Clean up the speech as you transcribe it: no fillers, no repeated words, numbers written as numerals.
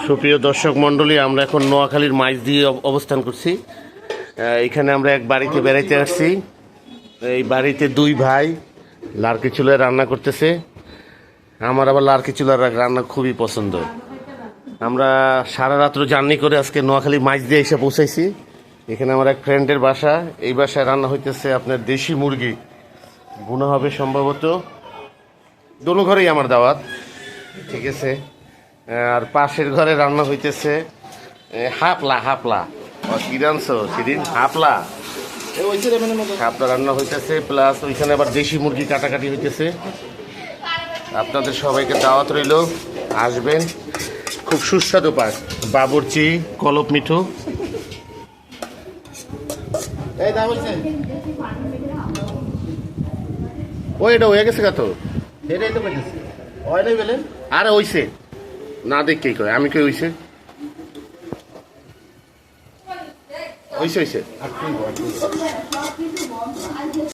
সুপ্রিয় দর্শক মণ্ডলী, আমরা এখন নোয়াখালীর মাইজ দিয়ে অবস্থান করছি। এখানে আমরা এক বাড়িতে বেড়াইতে আসছি। এই বাড়িতে দুই ভাই লার্কি চুলায় রান্না করতেছে। আমার আবার লার্কি চুলার রান্না খুবই পছন্দ। আমরা সারা রাত্র জার্নি করে আজকে নোয়াখালী মাইজ দিয়ে এসে পৌঁছাইছি। এখানে আমার এক ফ্রেন্ডের বাসা। এই বাসায় রান্না হইতেছে আপনার দেশি মুরগি ভুনা হবে সম্ভবত। দোনো ঘরেই আমার দাওয়াত, ঠিক আছে। আর পাশের ঘরে রান্না হইতেছে হাপলা হাপলা কি রানছো সেদিন হাপলা হাপলা রান্না হইতেছে, প্লাস ওইখানে আবার দেশি মুরগি কাটাকাটি হইতেছে। আপনাদের সবাইকে দাওয়াত রইল, আসবেন। খুব সুস্বাদু পাক বাবুর্চি কলপ মিঠু। ও এটা হয়ে গেছে কত আরে হইছে না দেখকেই কয় আমি কই হইছে হইছে হইছে।